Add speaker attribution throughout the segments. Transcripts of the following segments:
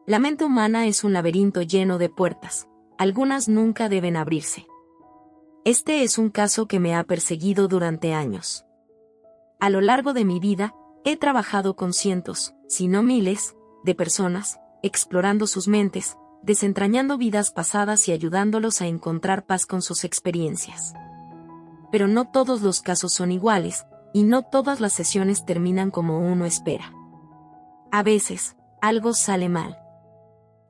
Speaker 1: La mente humana es un laberinto lleno de puertas. Algunas nunca deben abrirse. Este es un caso que me ha perseguido durante años. A lo largo de mi vida, he trabajado con cientos, si no miles, de personas, explorando sus mentes, desentrañando vidas pasadas y ayudándolos a encontrar paz con sus experiencias. Pero no todos los casos son iguales, y no todas las sesiones terminan como uno espera. A veces, algo sale mal.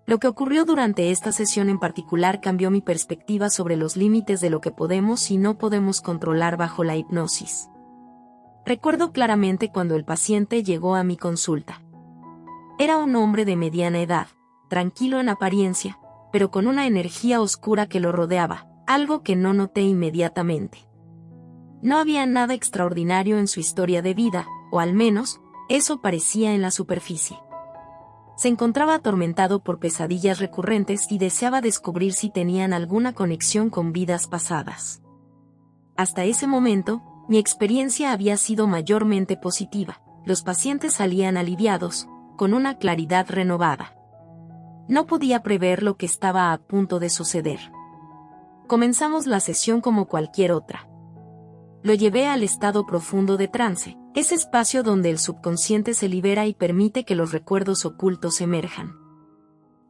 Speaker 1: Lo que ocurrió durante esta sesión en particular cambió mi perspectiva sobre los límites de lo que podemos y no podemos controlar bajo la hipnosis. Recuerdo claramente cuando el paciente llegó a mi consulta. Era un hombre de mediana edad, tranquilo en apariencia, pero con una energía oscura que lo rodeaba, algo que no noté inmediatamente. No había nada extraordinario en su historia de vida, o al menos, eso parecía en la superficie. Se encontraba atormentado por pesadillas recurrentes y deseaba descubrir si tenían alguna conexión con vidas pasadas. Hasta ese momento, mi experiencia había sido mayormente positiva. Los pacientes salían aliviados, con una claridad renovada. No podía prever lo que estaba a punto de suceder. Comenzamos la sesión como cualquier otra. Lo llevé al estado profundo de trance, ese espacio donde el subconsciente se libera y permite que los recuerdos ocultos emerjan.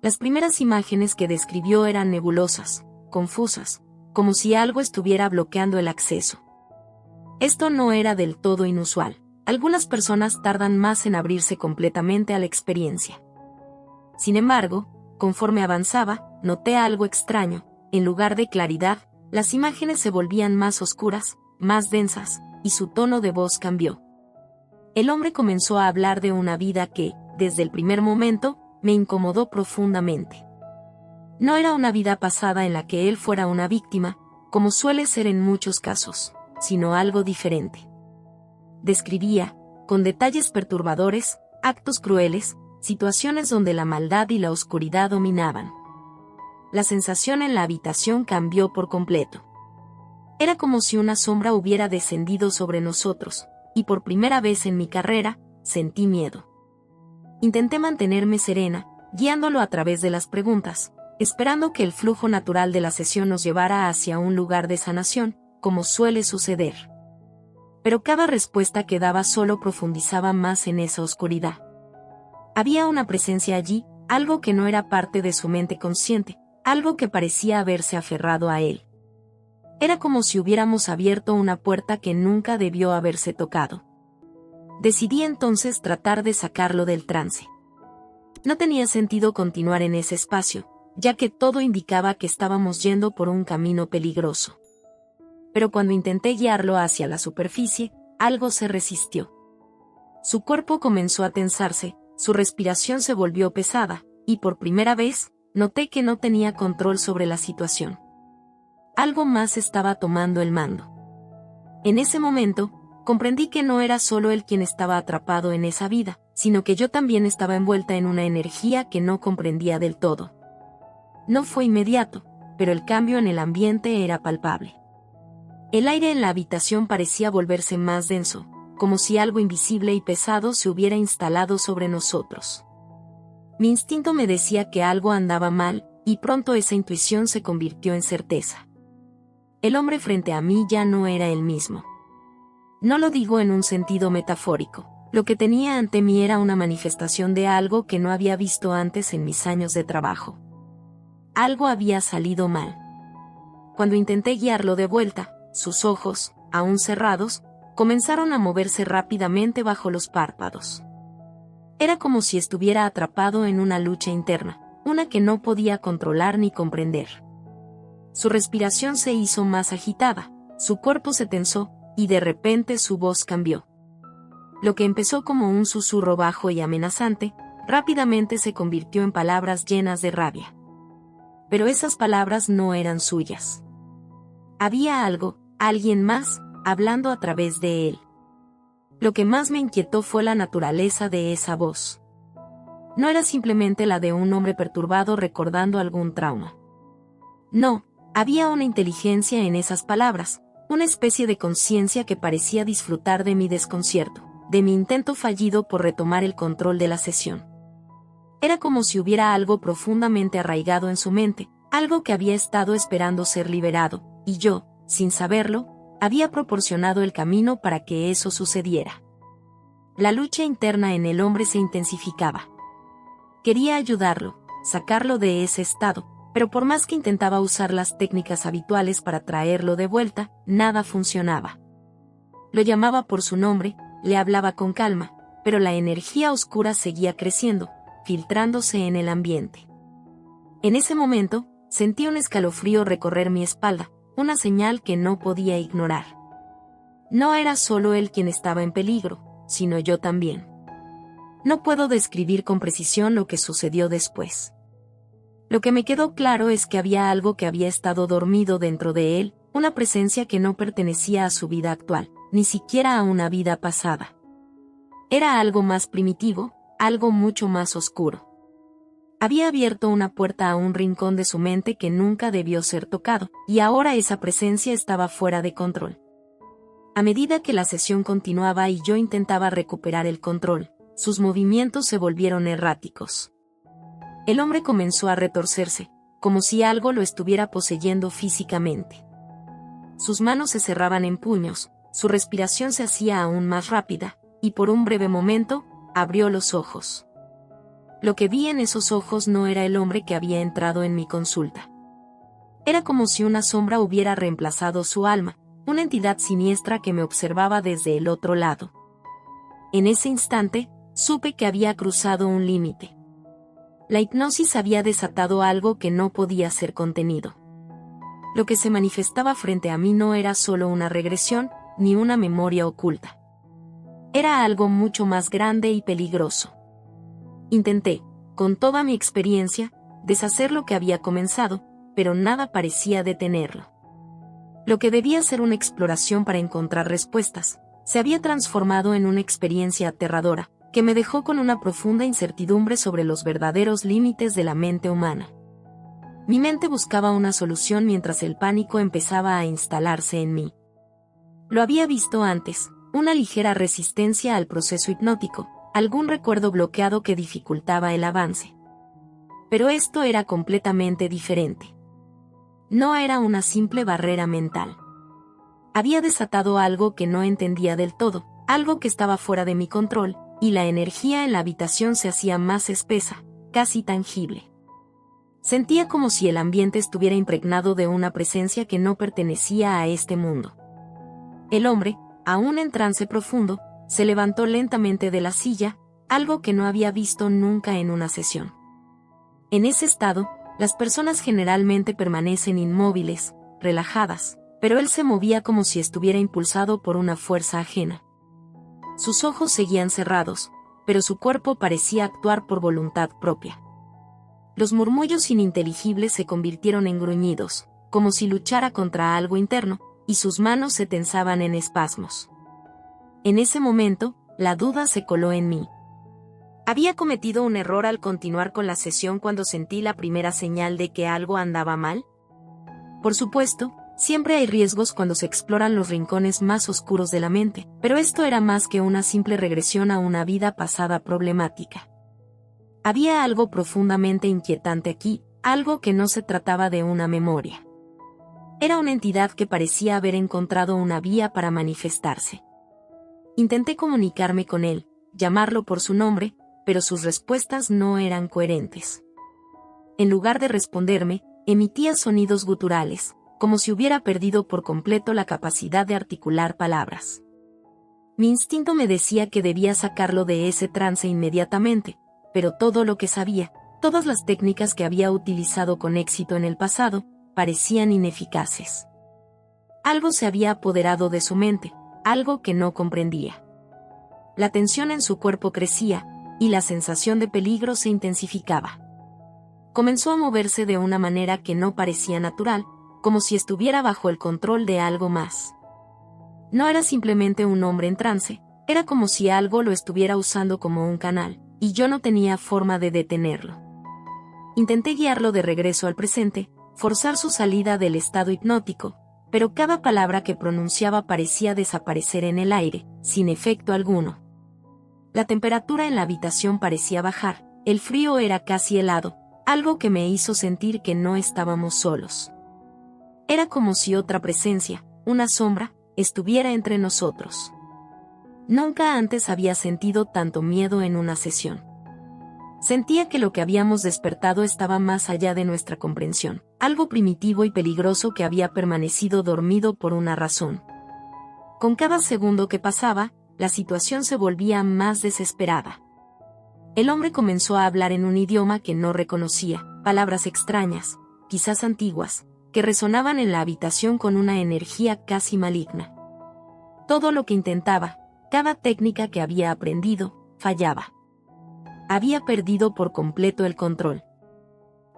Speaker 1: Las primeras imágenes que describió eran nebulosas, confusas, como si algo estuviera bloqueando el acceso. Esto no era del todo inusual. Algunas personas tardan más en abrirse completamente a la experiencia. Sin embargo, conforme avanzaba, noté algo extraño. En lugar de claridad, las imágenes se volvían más oscuras, más densas, y su tono de voz cambió. El hombre comenzó a hablar de una vida que, desde el primer momento, me incomodó profundamente. No era una vida pasada en la que él fuera una víctima, como suele ser en muchos casos, sino algo diferente. Describía, con detalles perturbadores, actos crueles, situaciones donde la maldad y la oscuridad dominaban. La sensación en la habitación cambió por completo. Era como si una sombra hubiera descendido sobre nosotros, y por primera vez en mi carrera, sentí miedo. Intenté mantenerme serena, guiándolo a través de las preguntas, esperando que el flujo natural de la sesión nos llevara hacia un lugar de sanación, como suele suceder. Pero cada respuesta que daba solo profundizaba más en esa oscuridad. Había una presencia allí, algo que no era parte de su mente consciente, algo que parecía haberse aferrado a él. Era como si hubiéramos abierto una puerta que nunca debió haberse tocado. Decidí entonces tratar de sacarlo del trance. No tenía sentido continuar en ese espacio, ya que todo indicaba que estábamos yendo por un camino peligroso. Pero cuando intenté guiarlo hacia la superficie, algo se resistió. Su cuerpo comenzó a tensarse, su respiración se volvió pesada, y por primera vez, noté que no tenía control sobre la situación. Algo más estaba tomando el mando. En ese momento, comprendí que no era solo él quien estaba atrapado en esa vida, sino que yo también estaba envuelta en una energía que no comprendía del todo. No fue inmediato, pero el cambio en el ambiente era palpable. El aire en la habitación parecía volverse más denso, como si algo invisible y pesado se hubiera instalado sobre nosotros. Mi instinto me decía que algo andaba mal, y pronto esa intuición se convirtió en certeza. El hombre frente a mí ya no era el mismo. No lo digo en un sentido metafórico. Lo que tenía ante mí era una manifestación de algo que no había visto antes en mis años de trabajo. Algo había salido mal. Cuando intenté guiarlo de vuelta, sus ojos, aún cerrados, comenzaron a moverse rápidamente bajo los párpados. Era como si estuviera atrapado en una lucha interna, una que no podía controlar ni comprender. Su respiración se hizo más agitada, su cuerpo se tensó, y de repente su voz cambió. Lo que empezó como un susurro bajo y amenazante, rápidamente se convirtió en palabras llenas de rabia. Pero esas palabras no eran suyas. Había algo, alguien más, hablando a través de él. Lo que más me inquietó fue la naturaleza de esa voz. No era simplemente la de un hombre perturbado recordando algún trauma. No, había una inteligencia en esas palabras, una especie de conciencia que parecía disfrutar de mi desconcierto, de mi intento fallido por retomar el control de la sesión. Era como si hubiera algo profundamente arraigado en su mente, algo que había estado esperando ser liberado, y yo, sin saberlo, había proporcionado el camino para que eso sucediera. La lucha interna en el hombre se intensificaba. Quería ayudarlo, sacarlo de ese estado, pero por más que intentaba usar las técnicas habituales para traerlo de vuelta, nada funcionaba. Lo llamaba por su nombre, le hablaba con calma, pero la energía oscura seguía creciendo, filtrándose en el ambiente. En ese momento, sentí un escalofrío recorrer mi espalda, una señal que no podía ignorar. No era solo él quien estaba en peligro, sino yo también. No puedo describir con precisión lo que sucedió después. Lo que me quedó claro es que había algo que había estado dormido dentro de él, una presencia que no pertenecía a su vida actual, ni siquiera a una vida pasada. Era algo más primitivo, algo mucho más oscuro. Había abierto una puerta a un rincón de su mente que nunca debió ser tocado, y ahora esa presencia estaba fuera de control. A medida que la sesión continuaba y yo intentaba recuperar el control, sus movimientos se volvieron erráticos. El hombre comenzó a retorcerse, como si algo lo estuviera poseyendo físicamente. Sus manos se cerraban en puños, su respiración se hacía aún más rápida, y por un breve momento, abrió los ojos. Lo que vi en esos ojos no era el hombre que había entrado en mi consulta. Era como si una sombra hubiera reemplazado su alma, una entidad siniestra que me observaba desde el otro lado. En ese instante, supe que había cruzado un límite. La hipnosis había desatado algo que no podía ser contenido. Lo que se manifestaba frente a mí no era solo una regresión, ni una memoria oculta. Era algo mucho más grande y peligroso. Intenté, con toda mi experiencia, deshacer lo que había comenzado, pero nada parecía detenerlo. Lo que debía ser una exploración para encontrar respuestas, se había transformado en una experiencia aterradora, que me dejó con una profunda incertidumbre sobre los verdaderos límites de la mente humana. Mi mente buscaba una solución mientras el pánico empezaba a instalarse en mí. Lo había visto antes, una ligera resistencia al proceso hipnótico, algún recuerdo bloqueado que dificultaba el avance. Pero esto era completamente diferente. No era una simple barrera mental. Había desatado algo que no entendía del todo, algo que estaba fuera de mi control, y la energía en la habitación se hacía más espesa, casi tangible. Sentía como si el ambiente estuviera impregnado de una presencia que no pertenecía a este mundo. El hombre, aún en trance profundo, se levantó lentamente de la silla, algo que no había visto nunca en una sesión. En ese estado, las personas generalmente permanecen inmóviles, relajadas, pero él se movía como si estuviera impulsado por una fuerza ajena. Sus ojos seguían cerrados, pero su cuerpo parecía actuar por voluntad propia. Los murmullos ininteligibles se convirtieron en gruñidos, como si luchara contra algo interno, y sus manos se tensaban en espasmos. En ese momento, la duda se coló en mí. ¿Había cometido un error al continuar con la sesión cuando sentí la primera señal de que algo andaba mal? Por supuesto, siempre hay riesgos cuando se exploran los rincones más oscuros de la mente, pero esto era más que una simple regresión a una vida pasada problemática. Había algo profundamente inquietante aquí, algo que no se trataba de una memoria. Era una entidad que parecía haber encontrado una vía para manifestarse. Intenté comunicarme con él, llamarlo por su nombre, pero sus respuestas no eran coherentes. En lugar de responderme, emitía sonidos guturales, como si hubiera perdido por completo la capacidad de articular palabras. Mi instinto me decía que debía sacarlo de ese trance inmediatamente, pero todo lo que sabía, todas las técnicas que había utilizado con éxito en el pasado, parecían ineficaces. Algo se había apoderado de su mente, algo que no comprendía. La tensión en su cuerpo crecía, y la sensación de peligro se intensificaba. Comenzó a moverse de una manera que no parecía natural, como si estuviera bajo el control de algo más. No era simplemente un hombre en trance, era como si algo lo estuviera usando como un canal, y yo no tenía forma de detenerlo. Intenté guiarlo de regreso al presente, forzar su salida del estado hipnótico, pero cada palabra que pronunciaba parecía desaparecer en el aire, sin efecto alguno. La temperatura en la habitación parecía bajar, El frío era casi helado, algo que me hizo sentir que no estábamos solos. Era como si otra presencia, una sombra, estuviera entre nosotros. Nunca antes había sentido tanto miedo en una sesión. Sentía que lo que habíamos despertado estaba más allá de nuestra comprensión, algo primitivo y peligroso que había permanecido dormido por una razón. Con cada segundo que pasaba, la situación se volvía más desesperada. El hombre comenzó a hablar en un idioma que no reconocía, palabras extrañas, quizás antiguas, que resonaban en la habitación con una energía casi maligna. Todo lo que intentaba, cada técnica que había aprendido, fallaba. Había perdido por completo el control.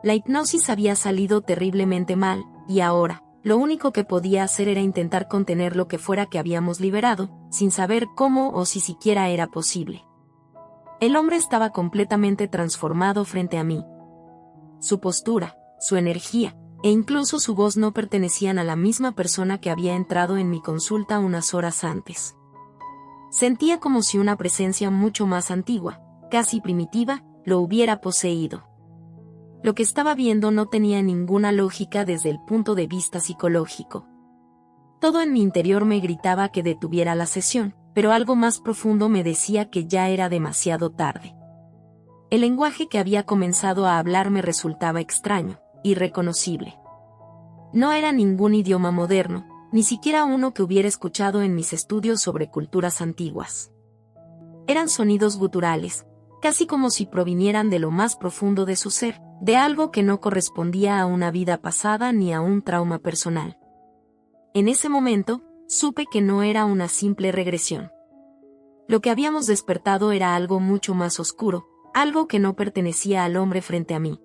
Speaker 1: La hipnosis había salido terriblemente mal, y ahora, lo único que podía hacer era intentar contener lo que fuera que habíamos liberado, sin saber cómo o si siquiera era posible. El hombre estaba completamente transformado frente a mí. Su postura, su energía, e incluso su voz no pertenecían a la misma persona que había entrado en mi consulta unas horas antes. Sentía como si una presencia mucho más antigua, casi primitiva, lo hubiera poseído. Lo que estaba viendo no tenía ninguna lógica desde el punto de vista psicológico. Todo en mi interior me gritaba que detuviera la sesión, pero algo más profundo me decía que ya era demasiado tarde. El lenguaje que había comenzado a hablar me resultaba extraño, irreconocible. No era ningún idioma moderno, ni siquiera uno que hubiera escuchado en mis estudios sobre culturas antiguas. Eran sonidos guturales, casi como si provinieran de lo más profundo de su ser, de algo que no correspondía a una vida pasada ni a un trauma personal. En ese momento, supe que no era una simple regresión. Lo que habíamos despertado era algo mucho más oscuro, algo que no pertenecía al hombre frente a mí.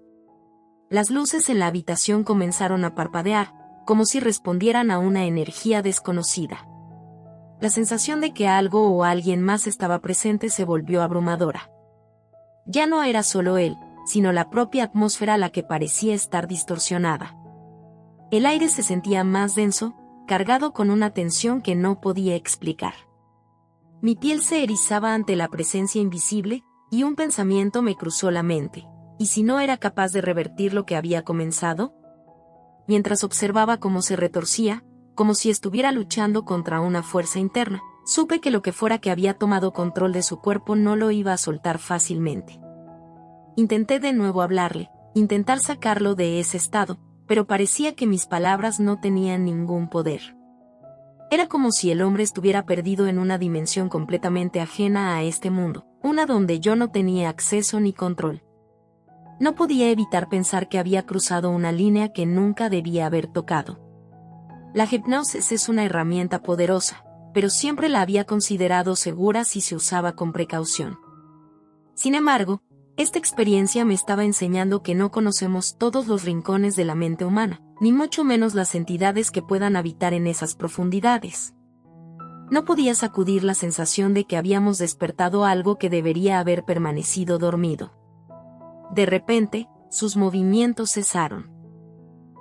Speaker 1: Las luces en la habitación comenzaron a parpadear, como si respondieran a una energía desconocida. La sensación de que algo o alguien más estaba presente se volvió abrumadora. Ya no era solo él, sino la propia atmósfera la que parecía estar distorsionada. El aire se sentía más denso, cargado con una tensión que no podía explicar. Mi piel se erizaba ante la presencia invisible, y un pensamiento me cruzó la mente. ¿Y si no era capaz de revertir lo que había comenzado? Mientras observaba cómo se retorcía, como si estuviera luchando contra una fuerza interna, supe que lo que fuera que había tomado control de su cuerpo no lo iba a soltar fácilmente. Intenté de nuevo hablarle, intentar sacarlo de ese estado, pero parecía que mis palabras no tenían ningún poder. Era como si el hombre estuviera perdido en una dimensión completamente ajena a este mundo, una donde yo no tenía acceso ni control. No podía evitar pensar que había cruzado una línea que nunca debía haber tocado. La hipnosis es una herramienta poderosa, pero siempre la había considerado segura si se usaba con precaución. Sin embargo, esta experiencia me estaba enseñando que no conocemos todos los rincones de la mente humana, ni mucho menos las entidades que puedan habitar en esas profundidades. No podía sacudir la sensación de que habíamos despertado algo que debería haber permanecido dormido. De repente, sus movimientos cesaron.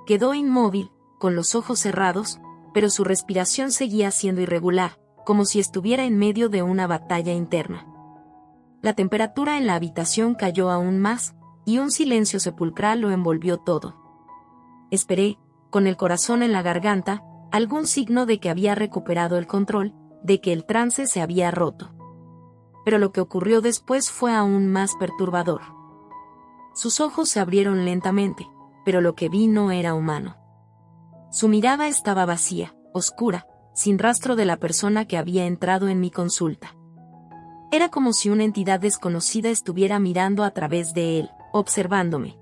Speaker 1: Quedó inmóvil, con los ojos cerrados, pero su respiración seguía siendo irregular, como si estuviera en medio de una batalla interna. La temperatura en la habitación cayó aún más, y un silencio sepulcral lo envolvió todo. Esperé, con el corazón en la garganta, algún signo de que había recuperado el control, de que el trance se había roto. Pero lo que ocurrió después fue aún más perturbador. Sus ojos se abrieron lentamente, pero lo que vi no era humano. Su mirada estaba vacía, oscura, sin rastro de la persona que había entrado en mi consulta. Era como si una entidad desconocida estuviera mirando a través de él, observándome.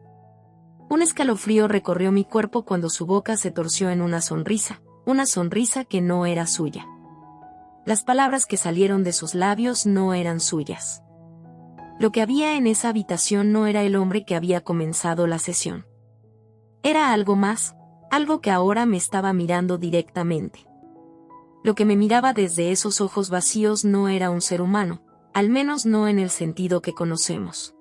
Speaker 1: Un escalofrío recorrió mi cuerpo cuando su boca se torció en una sonrisa que no era suya. Las palabras que salieron de sus labios no eran suyas. Lo que había en esa habitación no era el hombre que había comenzado la sesión. Era algo más, algo que ahora me estaba mirando directamente. Lo que me miraba desde esos ojos vacíos no era un ser humano, al menos no en el sentido que conocemos.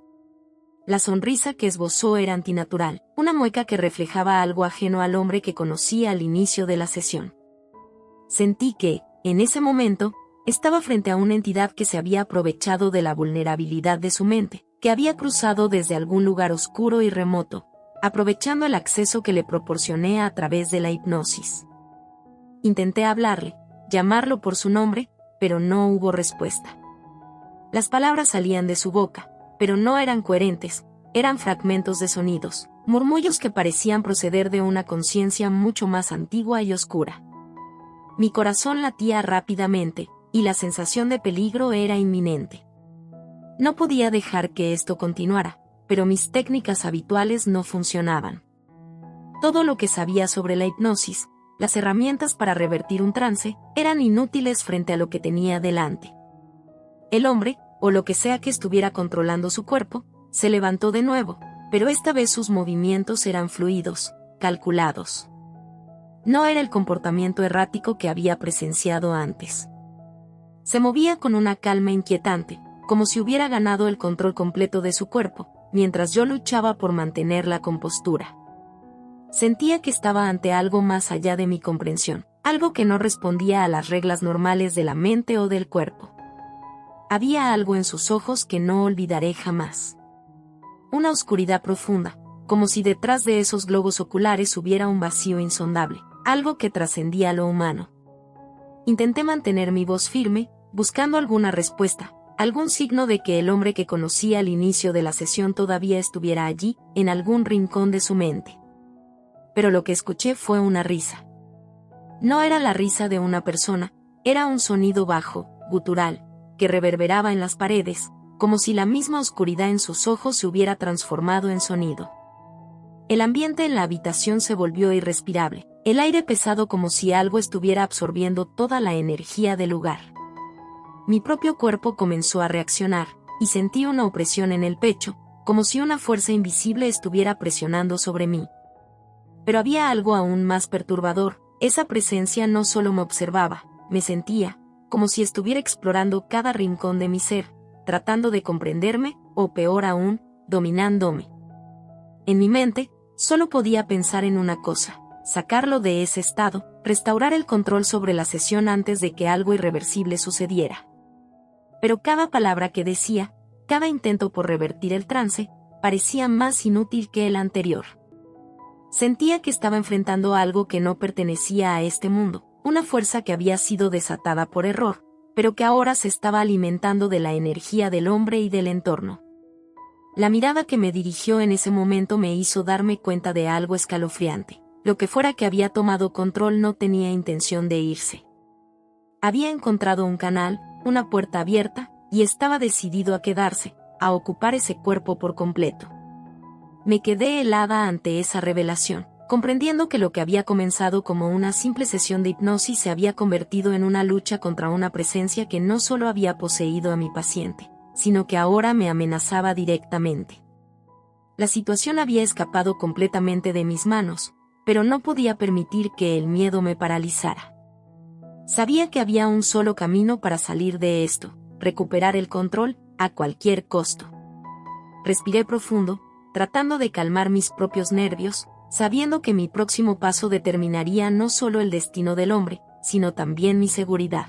Speaker 1: La sonrisa que esbozó era antinatural, una mueca que reflejaba algo ajeno al hombre que conocí al inicio de la sesión. Sentí que, en ese momento, estaba frente a una entidad que se había aprovechado de la vulnerabilidad de su mente, que había cruzado desde algún lugar oscuro y remoto, aprovechando el acceso que le proporcioné a través de la hipnosis. Intenté hablarle, llamarlo por su nombre, pero no hubo respuesta. Las palabras salían de su boca, pero no eran coherentes, eran fragmentos de sonidos, murmullos que parecían proceder de una conciencia mucho más antigua y oscura. Mi corazón latía rápidamente, y la sensación de peligro era inminente. No podía dejar que esto continuara, pero mis técnicas habituales no funcionaban. Todo lo que sabía sobre la hipnosis, las herramientas para revertir un trance, eran inútiles frente a lo que tenía delante. El hombre, o lo que sea que estuviera controlando su cuerpo, se levantó de nuevo, pero esta vez sus movimientos eran fluidos, calculados. No era el comportamiento errático que había presenciado antes. Se movía con una calma inquietante, como si hubiera ganado el control completo de su cuerpo, mientras yo luchaba por mantener la compostura. Sentía que estaba ante algo más allá de mi comprensión, algo que no respondía a las reglas normales de la mente o del cuerpo. Había algo en sus ojos que no olvidaré jamás. Una oscuridad profunda, como si detrás de esos globos oculares hubiera un vacío insondable, algo que trascendía lo humano. Intenté mantener mi voz firme, buscando alguna respuesta, algún signo de que el hombre que conocí al inicio de la sesión todavía estuviera allí, en algún rincón de su mente. Pero lo que escuché fue una risa. No era la risa de una persona, era un sonido bajo, gutural, que reverberaba en las paredes, como si la misma oscuridad en sus ojos se hubiera transformado en sonido. El ambiente en la habitación se volvió irrespirable, el aire pesado como si algo estuviera absorbiendo toda la energía del lugar. Mi propio cuerpo comenzó a reaccionar, y sentí una opresión en el pecho, como si una fuerza invisible estuviera presionando sobre mí. Pero había algo aún más perturbador, esa presencia no solo me observaba, me sentía, como si estuviera explorando cada rincón de mi ser, tratando de comprenderme, o peor aún, dominándome. En mi mente, solo podía pensar en una cosa: sacarlo de ese estado, restaurar el control sobre la sesión antes de que algo irreversible sucediera. Pero cada palabra que decía, cada intento por revertir el trance, parecía más inútil que el anterior. Sentía que estaba enfrentando algo que no pertenecía a este mundo, una fuerza que había sido desatada por error, pero que ahora se estaba alimentando de la energía del hombre y del entorno. La mirada que me dirigió en ese momento me hizo darme cuenta de algo escalofriante. Lo que fuera que había tomado control no tenía intención de irse. Había encontrado un canal, una puerta abierta, y estaba decidido a quedarse, a ocupar ese cuerpo por completo. Me quedé helada ante esa revelación, comprendiendo que lo que había comenzado como una simple sesión de hipnosis se había convertido en una lucha contra una presencia que no solo había poseído a mi paciente, sino que ahora me amenazaba directamente. La situación había escapado completamente de mis manos, pero no podía permitir que el miedo me paralizara. Sabía que había un solo camino para salir de esto: recuperar el control, a cualquier costo. Respiré profundo, tratando de calmar mis propios nervios, sabiendo que mi próximo paso determinaría no solo el destino del hombre, sino también mi seguridad.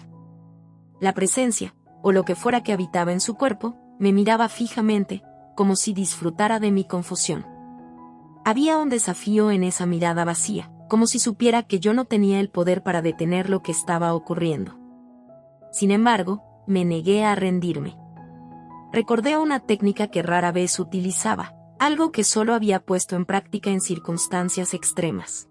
Speaker 1: La presencia, o lo que fuera que habitaba en su cuerpo, me miraba fijamente, como si disfrutara de mi confusión. Había un desafío en esa mirada vacía, como si supiera que yo no tenía el poder para detener lo que estaba ocurriendo. Sin embargo, me negué a rendirme. Recordé una técnica que rara vez utilizaba, algo que solo había puesto en práctica en circunstancias extremas.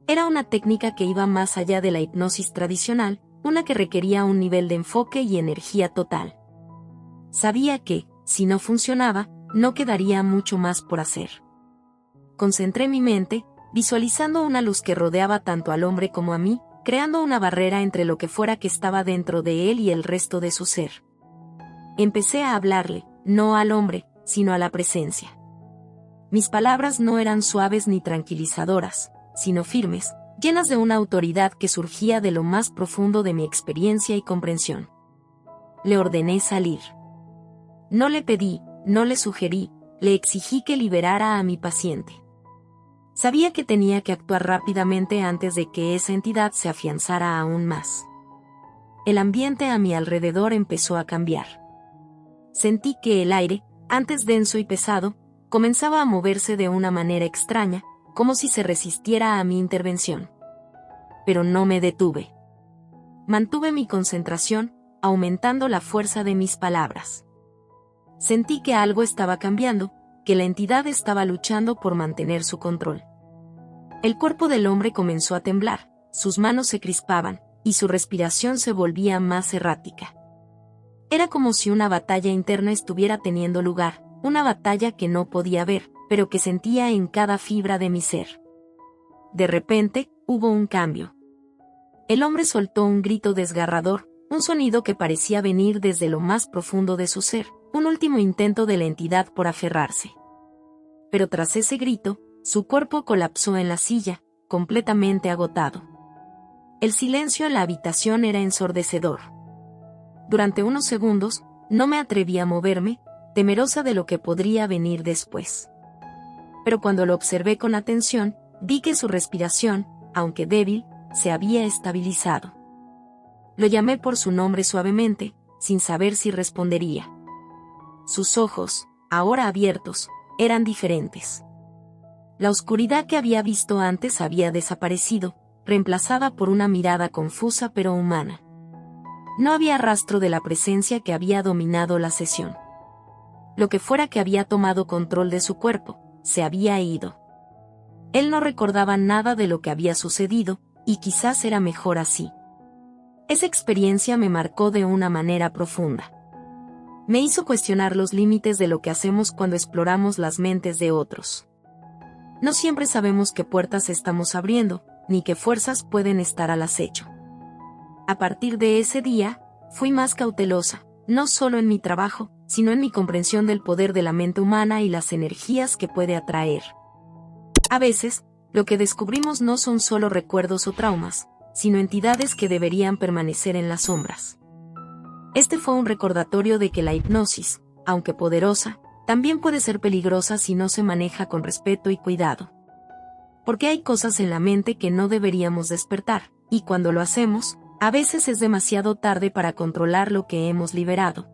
Speaker 1: Era una técnica que iba más allá de la hipnosis tradicional, una que requería un nivel de enfoque y energía total. Sabía que, si no funcionaba, no quedaría mucho más por hacer. Concentré mi mente, visualizando una luz que rodeaba tanto al hombre como a mí, creando una barrera entre lo que fuera que estaba dentro de él y el resto de su ser. Empecé a hablarle, no al hombre, sino a la presencia. Mis palabras no eran suaves ni tranquilizadoras, sino firmes, llenas de una autoridad que surgía de lo más profundo de mi experiencia y comprensión. Le ordené salir. No le pedí, no le sugerí, le exigí que liberara a mi paciente. Sabía que tenía que actuar rápidamente antes de que esa entidad se afianzara aún más. El ambiente a mi alrededor empezó a cambiar. Sentí que el aire, Antes denso y pesado, comenzaba a moverse de una manera extraña, como si se resistiera a mi intervención. Pero no me detuve. Mantuve mi concentración, aumentando la fuerza de mis palabras. Sentí que algo estaba cambiando, que la entidad estaba luchando por mantener su control. El cuerpo del hombre comenzó a temblar, sus manos se crispaban, y su respiración se volvía más errática. Era como si una batalla interna estuviera teniendo lugar, una batalla que no podía ver, pero que sentía en cada fibra de mi ser. De repente, hubo un cambio. El hombre soltó un grito desgarrador, un sonido que parecía venir desde lo más profundo de su ser, un último intento de la entidad por aferrarse. Pero tras ese grito, su cuerpo colapsó en la silla, completamente agotado. El silencio en la habitación era ensordecedor. Durante unos segundos, no me atreví a moverme, temerosa de lo que podría venir después. Pero cuando lo observé con atención, vi que su respiración, aunque débil, se había estabilizado. Lo llamé por su nombre suavemente, sin saber si respondería. Sus ojos, ahora abiertos, eran diferentes. La oscuridad que había visto antes había desaparecido, reemplazada por una mirada confusa pero humana. No había rastro de la presencia que había dominado la sesión. Lo que fuera que había tomado control de su cuerpo, se había ido. Él no recordaba nada de lo que había sucedido, y quizás era mejor así. Esa experiencia me marcó de una manera profunda. Me hizo cuestionar los límites de lo que hacemos cuando exploramos las mentes de otros. No siempre sabemos qué puertas estamos abriendo, ni qué fuerzas pueden estar al acecho. A partir de ese día, fui más cautelosa, no solo en mi trabajo, sino en mi comprensión del poder de la mente humana y las energías que puede atraer. A veces, lo que descubrimos no son solo recuerdos o traumas, sino entidades que deberían permanecer en las sombras. Este fue un recordatorio de que la hipnosis, aunque poderosa, también puede ser peligrosa si no se maneja con respeto y cuidado. Porque hay cosas en la mente que no deberíamos despertar, y cuando lo hacemos, a veces es demasiado tarde para controlar lo que hemos liberado.